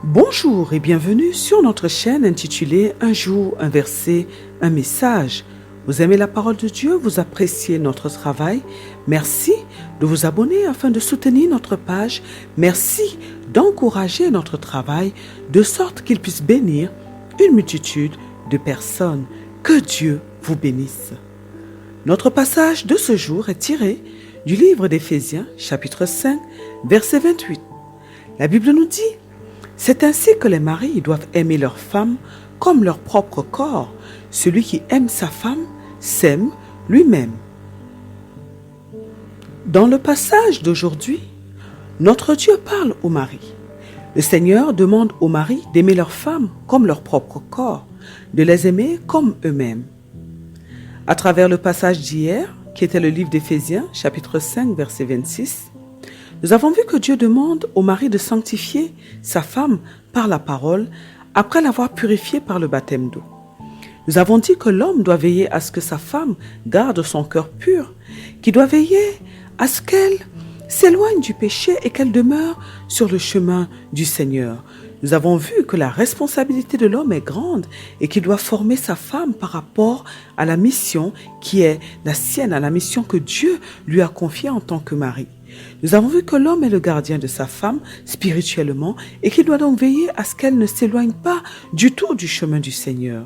Bonjour et bienvenue sur notre chaîne intitulée Un jour, un verset, un message. Vous aimez la parole de Dieu, vous appréciez notre travail. Merci de vous abonner afin de soutenir notre page. Merci d'encourager notre travail de sorte qu'il puisse bénir une multitude de personnes. Que Dieu vous bénisse. Notre passage de ce jour est tiré du livre d'Éphésiens, chapitre 5, verset 28. La Bible nous dit: c'est ainsi que les maris doivent aimer leurs femmes comme leur propre corps. Celui qui aime sa femme s'aime lui-même. Dans le passage d'aujourd'hui, notre Dieu parle aux maris. Le Seigneur demande aux maris d'aimer leurs femmes comme leur propre corps, de les aimer comme eux-mêmes. À travers le passage d'hier, qui était le livre d'Éphésiens, chapitre 5, verset 26, nous avons vu que Dieu demande au mari de sanctifier sa femme par la parole après l'avoir purifiée par le baptême d'eau. Nous avons dit que l'homme doit veiller à ce que sa femme garde son cœur pur, qu'il doit veiller à ce qu'elle s'éloigne du péché et qu'elle demeure sur le chemin du Seigneur. Nous avons vu que la responsabilité de l'homme est grande et qu'il doit former sa femme par rapport à la mission qui est la sienne, à la mission que Dieu lui a confiée en tant que mari. Nous avons vu que l'homme est le gardien de sa femme spirituellement et qu'il doit donc veiller à ce qu'elle ne s'éloigne pas du tout du chemin du Seigneur.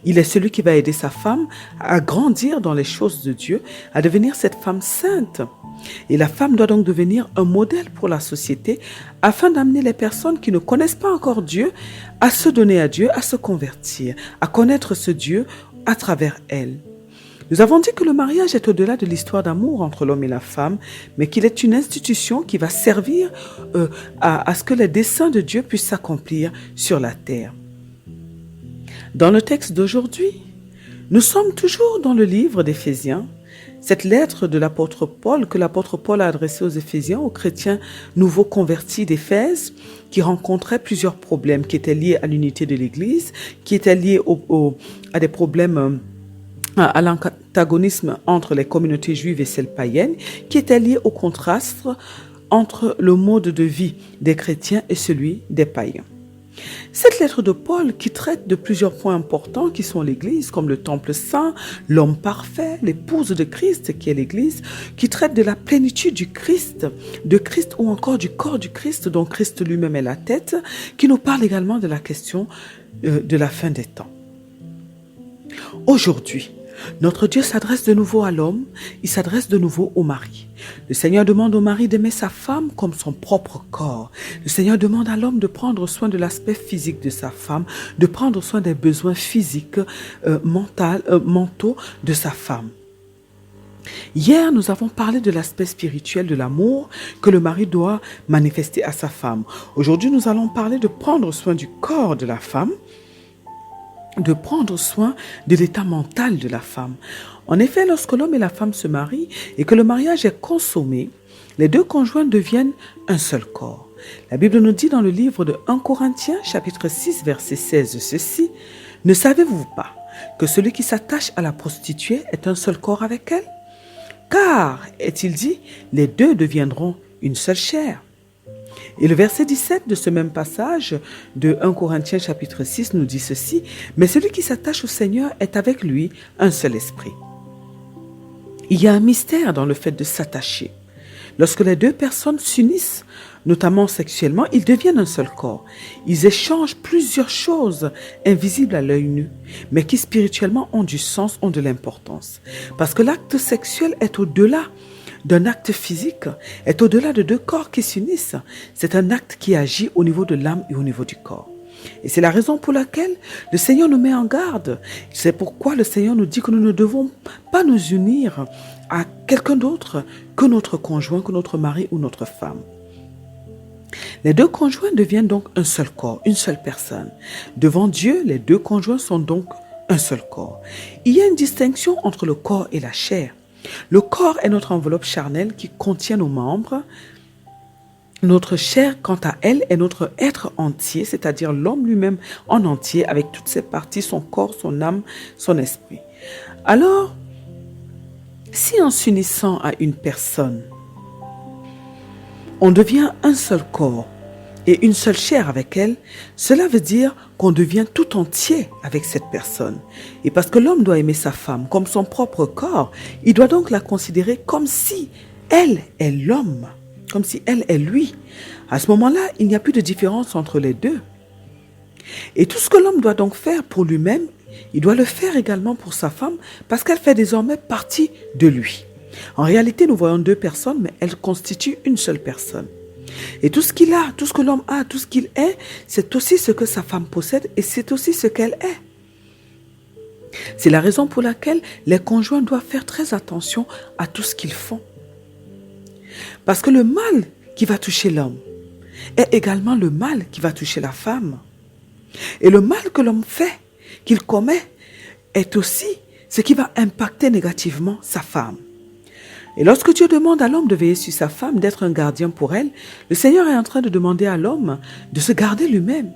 Il est celui qui va aider sa femme à grandir dans les choses de Dieu, à devenir cette femme sainte. Et la femme doit donc devenir un modèle pour la société afin d'amener les personnes qui ne connaissent pas encore Dieu à se donner à Dieu, à se convertir, à connaître ce Dieu à travers elle. Nous avons dit que le mariage est au-delà de l'histoire d'amour entre l'homme et la femme, mais qu'il est une institution qui va servir à ce que les desseins de Dieu puissent s'accomplir sur la terre. Dans le texte d'aujourd'hui, nous sommes toujours dans le livre d'Éphésiens, cette lettre de l'apôtre Paul que l'apôtre Paul a adressée aux Éphésiens, aux chrétiens nouveaux convertis d'Éphèse, qui rencontraient plusieurs problèmes qui étaient liés à l'unité de l'Église, qui étaient liés à des problèmes à l'antagonisme entre les communautés juives et celles païennes, qui étaient liés au contraste entre le mode de vie des chrétiens et celui des païens. Cette lettre de Paul qui traite de plusieurs points importants qui sont l'Église, comme le temple saint, l'homme parfait, l'épouse de Christ qui est l'Église, qui traite de la plénitude du Christ, de Christ ou encore du corps du Christ dont Christ lui-même est la tête, qui nous parle également de la question de la fin des temps. Aujourd'hui, notre Dieu s'adresse de nouveau à l'homme, il s'adresse de nouveau au mari. Le Seigneur demande au mari d'aimer sa femme comme son propre corps. Le Seigneur demande à l'homme de prendre soin de l'aspect physique de sa femme, de prendre soin des besoins physiques, mentaux de sa femme. Hier, nous avons parlé de l'aspect spirituel de l'amour que le mari doit manifester à sa femme. Aujourd'hui, nous allons parler de prendre soin du corps de la femme, de prendre soin de l'état mental de la femme. En effet, lorsque l'homme et la femme se marient et que le mariage est consommé, les deux conjoints deviennent un seul corps. La Bible nous dit dans le livre de 1 Corinthiens, chapitre 6, verset 16, ceci: « Ne savez-vous pas que celui qui s'attache à la prostituée est un seul corps avec elle? Car, est-il dit, les deux deviendront une seule chair. » Et le verset 17 de ce même passage de 1 Corinthiens chapitre 6 nous dit ceci: « Mais celui qui s'attache au Seigneur est avec lui un seul esprit. » Il y a un mystère dans le fait de s'attacher. Lorsque les deux personnes s'unissent, notamment sexuellement, ils deviennent un seul corps. Ils échangent plusieurs choses invisibles à l'œil nu, mais qui spirituellement ont du sens, ont de l'importance. Parce que l'acte sexuel est au-delà d'un acte physique, est au-delà de deux corps qui s'unissent. C'est un acte qui agit au niveau de l'âme et au niveau du corps. Et c'est la raison pour laquelle le Seigneur nous met en garde. C'est pourquoi le Seigneur nous dit que nous ne devons pas nous unir à quelqu'un d'autre que notre conjoint, que notre mari ou notre femme. Les deux conjoints deviennent donc un seul corps, une seule personne. Devant Dieu, les deux conjoints sont donc un seul corps. Il y a une distinction entre le corps et la chair. Le corps est notre enveloppe charnelle qui contient nos membres. Notre chair, quant à elle, est notre être entier, c'est-à-dire l'homme lui-même en entier, avec toutes ses parties, son corps, son âme, son esprit. Alors, si en s'unissant à une personne, on devient un seul corps, et une seule chair avec elle, cela veut dire qu'on devient tout entier avec cette personne. Et parce que l'homme doit aimer sa femme comme son propre corps, il doit donc la considérer comme si elle est l'homme, comme si elle est lui. À ce moment-là, il n'y a plus de différence entre les deux. Et tout ce que l'homme doit donc faire pour lui-même, il doit le faire également pour sa femme parce qu'elle fait désormais partie de lui. En réalité, nous voyons deux personnes, mais elles constituent une seule personne. Et tout ce qu'il a, tout ce que l'homme a, tout ce qu'il est, c'est aussi ce que sa femme possède et c'est aussi ce qu'elle est. C'est la raison pour laquelle les conjoints doivent faire très attention à tout ce qu'ils font. Parce que le mal qui va toucher l'homme est également le mal qui va toucher la femme. Et le mal que l'homme fait, qu'il commet, est aussi ce qui va impacter négativement sa femme. Et lorsque Dieu demande à l'homme de veiller sur sa femme, d'être un gardien pour elle, le Seigneur est en train de demander à l'homme de se garder lui-même.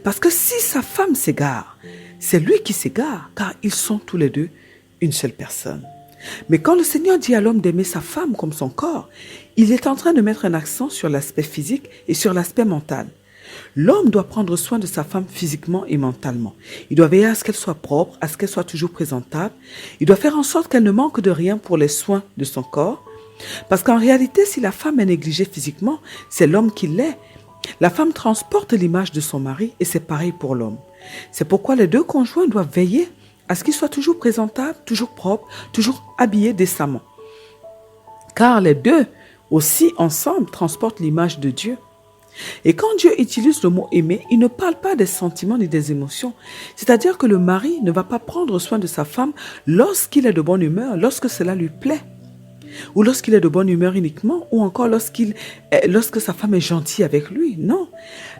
Parce que si sa femme s'égare, c'est lui qui s'égare, car ils sont tous les deux une seule personne. Mais quand le Seigneur dit à l'homme d'aimer sa femme comme son corps, il est en train de mettre un accent sur l'aspect physique et sur l'aspect mental. L'homme doit prendre soin de sa femme physiquement et mentalement. Il doit veiller à ce qu'elle soit propre, à ce qu'elle soit toujours présentable. Il doit faire en sorte qu'elle ne manque de rien pour les soins de son corps. Parce qu'en réalité, si la femme est négligée physiquement, c'est l'homme qui l'est. La femme transporte l'image de son mari et c'est pareil pour l'homme. C'est pourquoi les deux conjoints doivent veiller à ce qu'ils soient toujours présentables, toujours propres, toujours habillés décemment. Car les deux aussi ensemble transportent l'image de Dieu. Et quand Dieu utilise le mot aimer, il ne parle pas des sentiments ni des émotions. C'est-à-dire que le mari ne va pas prendre soin de sa femme lorsqu'il est de bonne humeur, lorsque cela lui plaît. Ou lorsqu'il est de bonne humeur uniquement, ou encore lorsque sa femme est gentille avec lui. Non,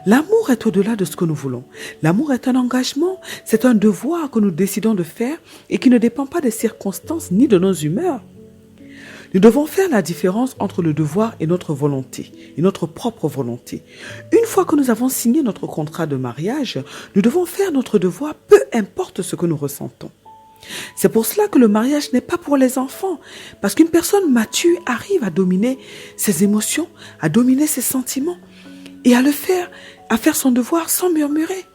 l'amour est au-delà de ce que nous voulons. L'amour est un engagement, c'est un devoir que nous décidons de faire et qui ne dépend pas des circonstances ni de nos humeurs. Nous devons faire la différence entre le devoir et notre volonté, et notre propre volonté. Une fois que nous avons signé notre contrat de mariage, nous devons faire notre devoir, peu importe ce que nous ressentons. C'est pour cela que le mariage n'est pas pour les enfants, parce qu'une personne mature arrive à dominer ses émotions, à dominer ses sentiments, et à faire son devoir sans murmurer.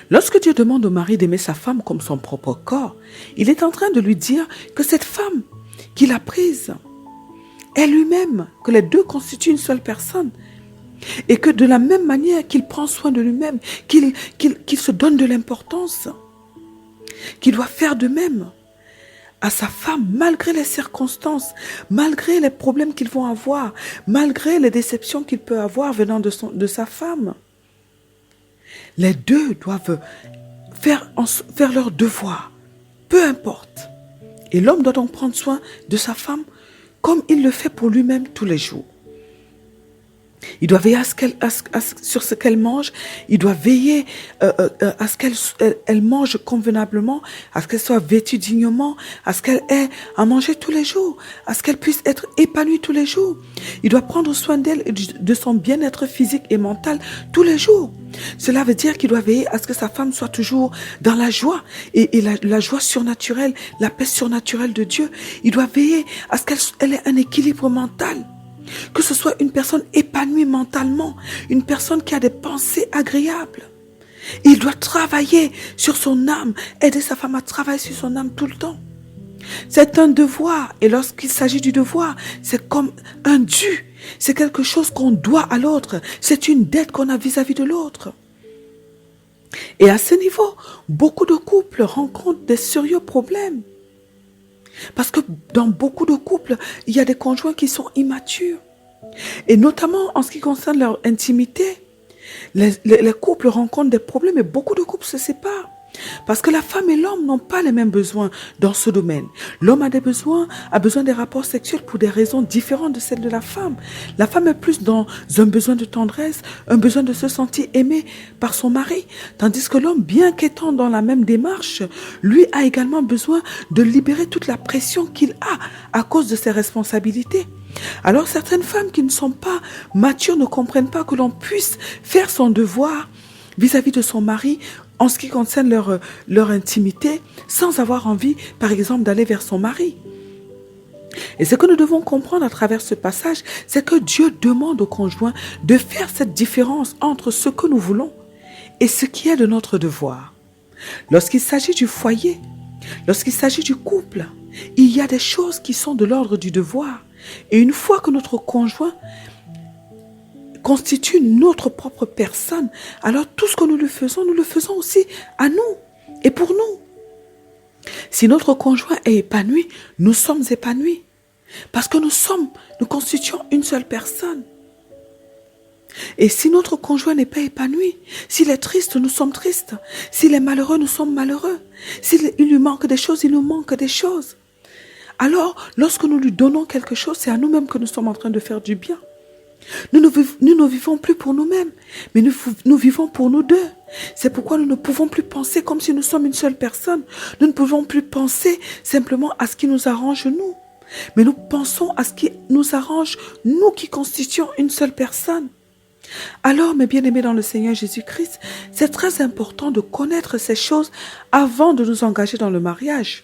Lorsque Dieu demande au mari d'aimer sa femme comme son propre corps, il est en train de lui dire que cette femme qu'il a prise est lui-même, que les deux constituent une seule personne. Et que de la même manière qu'il prend soin de lui-même, qu'il se donne de l'importance, qu'il doit faire de même à sa femme, malgré les circonstances, malgré les problèmes qu'ils vont avoir, malgré les déceptions qu'il peut avoir venant de sa femme. Les deux doivent faire leur devoir, peu importe. Et l'homme doit donc prendre soin de sa femme comme il le fait pour lui-même tous les jours. Il doit veiller sur ce qu'elle mange. Il doit veiller à ce qu'elle mange convenablement, à ce qu'elle soit vêtue dignement, à ce qu'elle ait à manger tous les jours, à ce qu'elle puisse être épanouie tous les jours. Il doit prendre soin d'elle et de son bien-être physique et mental tous les jours. Cela veut dire qu'il doit veiller à ce que sa femme soit toujours dans la joie et la joie surnaturelle, la paix surnaturelle de Dieu. Il doit veiller à ce qu'elle ait un équilibre mental. Que ce soit une personne épanouie mentalement, une personne qui a des pensées agréables. Il doit travailler sur son âme, aider sa femme à travailler sur son âme tout le temps. C'est un devoir, et lorsqu'il s'agit du devoir, c'est comme un dû. C'est quelque chose qu'on doit à l'autre, c'est une dette qu'on a vis-à-vis de l'autre. Et à ce niveau, beaucoup de couples rencontrent des sérieux problèmes. Parce que dans beaucoup de couples, il y a des conjoints qui sont immatures. Et notamment en ce qui concerne leur intimité, les couples rencontrent des problèmes et beaucoup de couples se séparent. Parce que la femme et l'homme n'ont pas les mêmes besoins dans ce domaine. L'homme a besoin des rapports sexuels pour des raisons différentes de celles de la femme. La femme est plus dans un besoin de tendresse, un besoin de se sentir aimée par son mari. Tandis que l'homme, bien qu'étant dans la même démarche, lui a également besoin de libérer toute la pression qu'il a à cause de ses responsabilités. Alors certaines femmes qui ne sont pas matures ne comprennent pas que l'on puisse faire son devoir vis-à-vis de son mari en ce qui concerne leur intimité, sans avoir envie, par exemple, d'aller vers son mari. Et ce que nous devons comprendre à travers ce passage, c'est que Dieu demande au conjoint de faire cette différence entre ce que nous voulons et ce qui est de notre devoir. Lorsqu'il s'agit du foyer, lorsqu'il s'agit du couple, il y a des choses qui sont de l'ordre du devoir. Et une fois que notre conjoint constitue notre propre personne, alors tout ce que nous le faisons aussi à nous et pour nous. Si notre conjoint est épanoui, nous sommes épanouis. Parce que nous constituons une seule personne. Et si notre conjoint n'est pas épanoui, s'il est triste, nous sommes tristes. S'il est malheureux, nous sommes malheureux. S'il lui manque des choses, il nous manque des choses. Alors, lorsque nous lui donnons quelque chose, c'est à nous-mêmes que nous sommes en train de faire du bien. Nous ne vivons plus pour nous-mêmes, mais nous vivons pour nous deux. C'est pourquoi nous ne pouvons plus penser comme si nous sommes une seule personne. Nous ne pouvons plus penser simplement à ce qui nous arrange nous. Mais nous pensons à ce qui nous arrange, nous qui constituons une seule personne. Alors, mes bien-aimés dans le Seigneur Jésus-Christ, c'est très important de connaître ces choses avant de nous engager dans le mariage.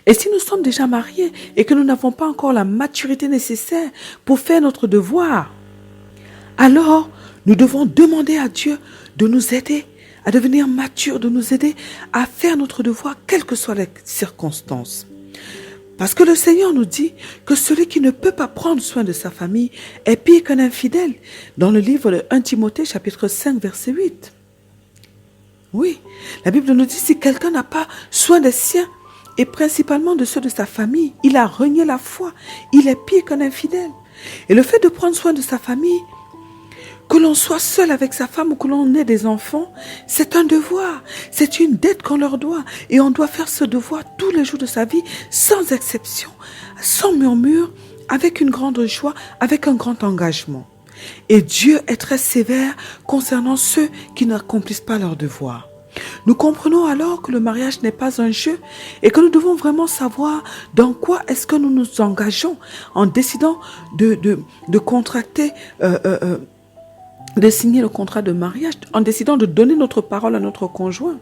Et si nous sommes déjà mariés et que nous n'avons pas encore la maturité nécessaire pour faire notre devoir, alors nous devons demander à Dieu de nous aider à devenir matures, de nous aider à faire notre devoir, quelles que soient les circonstances. Parce que le Seigneur nous dit que celui qui ne peut pas prendre soin de sa famille est pire qu'un infidèle. Dans le livre de 1 Timothée, chapitre 5, verset 8. Oui, la Bible nous dit si quelqu'un n'a pas soin des siens, et principalement de ceux de sa famille, il a renié la foi. Il est pire qu'un infidèle. Et le fait de prendre soin de sa famille, que l'on soit seul avec sa femme ou que l'on ait des enfants, c'est un devoir, c'est une dette qu'on leur doit. Et on doit faire ce devoir tous les jours de sa vie, sans exception, sans murmure, avec une grande joie, avec un grand engagement. Et Dieu est très sévère concernant ceux qui n'accomplissent pas leur devoir. Nous comprenons alors que le mariage n'est pas un jeu et que nous devons vraiment savoir dans quoi est-ce que nous nous engageons en décidant de contracter de signer le contrat de mariage, en décidant de donner notre parole à notre conjoint.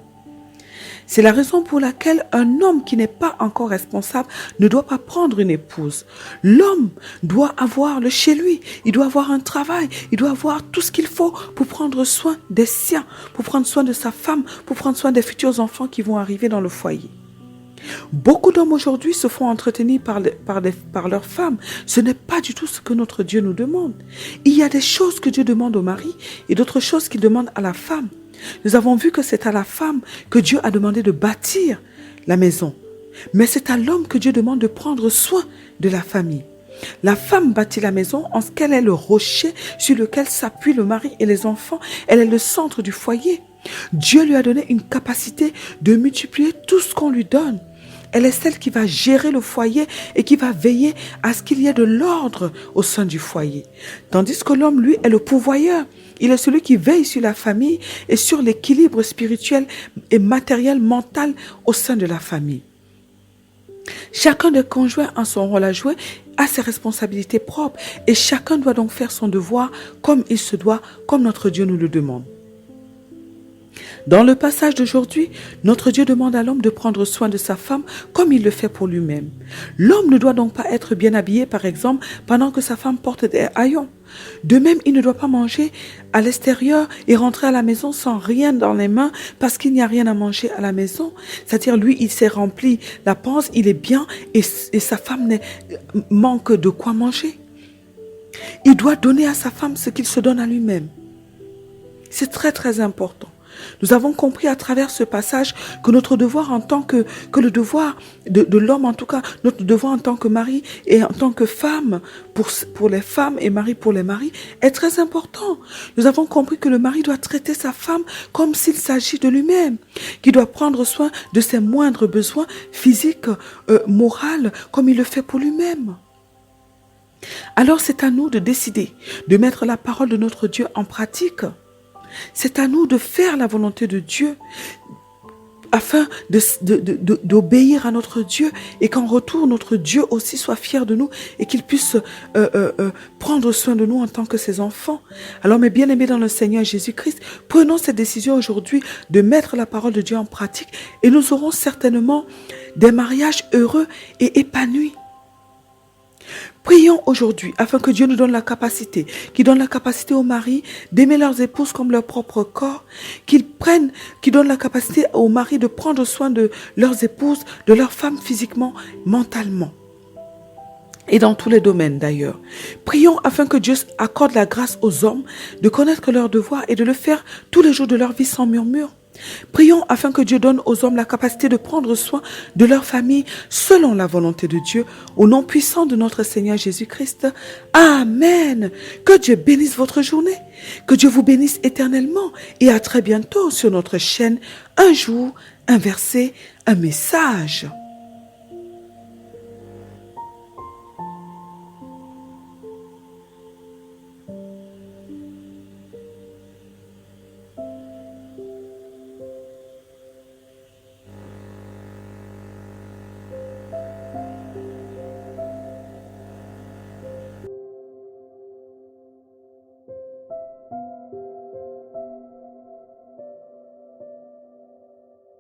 C'est la raison pour laquelle un homme qui n'est pas encore responsable ne doit pas prendre une épouse. L'homme doit avoir le chez lui, il doit avoir un travail, il doit avoir tout ce qu'il faut pour prendre soin des siens, pour prendre soin de sa femme, pour prendre soin des futurs enfants qui vont arriver dans le foyer. Beaucoup d'hommes aujourd'hui se font entretenir par leurs femmes. Ce n'est pas du tout ce que notre Dieu nous demande. Il y a des choses que Dieu demande au mari et d'autres choses qu'il demande à la femme. Nous avons vu que c'est à la femme que Dieu a demandé de bâtir la maison. Mais c'est à l'homme que Dieu demande de prendre soin de la famille. La femme bâtit la maison en ce qu'elle est le rocher sur lequel s'appuient le mari et les enfants. Elle est le centre du foyer. Dieu lui a donné une capacité de multiplier tout ce qu'on lui donne. Elle est celle qui va gérer le foyer et qui va veiller à ce qu'il y ait de l'ordre au sein du foyer. Tandis que l'homme, lui, est le pourvoyeur. Il est celui qui veille sur la famille et sur l'équilibre spirituel et matériel, mental au sein de la famille. Chacun des conjoints a son rôle à jouer, a ses responsabilités propres et chacun doit donc faire son devoir comme il se doit, comme notre Dieu nous le demande. Dans le passage d'aujourd'hui, notre Dieu demande à l'homme de prendre soin de sa femme comme il le fait pour lui-même. L'homme ne doit donc pas être bien habillé, par exemple, pendant que sa femme porte des haillons. De même, il ne doit pas manger à l'extérieur et rentrer à la maison sans rien dans les mains parce qu'il n'y a rien à manger à la maison. C'est-à-dire, lui, il s'est rempli la panse, il est bien et sa femme manque de quoi manger. Il doit donner à sa femme ce qu'il se donne à lui-même. C'est très, très important. Nous avons compris à travers ce passage que notre devoir en tant que le devoir de l'homme, en tout cas, notre devoir en tant que mari et en tant que femme pour les femmes et mari pour les maris est très important. Nous avons compris que le mari doit traiter sa femme comme s'il s'agit de lui-même, qu'il doit prendre soin de ses moindres besoins physiques, moraux, comme il le fait pour lui-même. Alors c'est à nous de décider, de mettre la parole de notre Dieu en pratique. C'est à nous de faire la volonté de Dieu afin d'obéir à notre Dieu et qu'en retour, notre Dieu aussi soit fier de nous et qu'il puisse prendre soin de nous en tant que ses enfants. Alors, mes bien-aimés dans le Seigneur Jésus-Christ, prenons cette décision aujourd'hui de mettre la parole de Dieu en pratique et nous aurons certainement des mariages heureux et épanouis. Prions aujourd'hui afin que Dieu nous donne la capacité, qu'il donne la capacité aux maris d'aimer leurs épouses comme leur propre corps, qu'il donne la capacité aux maris de prendre soin de leurs épouses, de leurs femmes physiquement, mentalement. Et dans tous les domaines d'ailleurs. Prions afin que Dieu accorde la grâce aux hommes de connaître leurs devoirs et de le faire tous les jours de leur vie sans murmure. Prions afin que Dieu donne aux hommes la capacité de prendre soin de leur famille selon la volonté de Dieu, au nom puissant de notre Seigneur Jésus-Christ. Amen. Que Dieu bénisse votre journée, que Dieu vous bénisse éternellement et à très bientôt sur notre chaîne. Un jour, un verset, un message.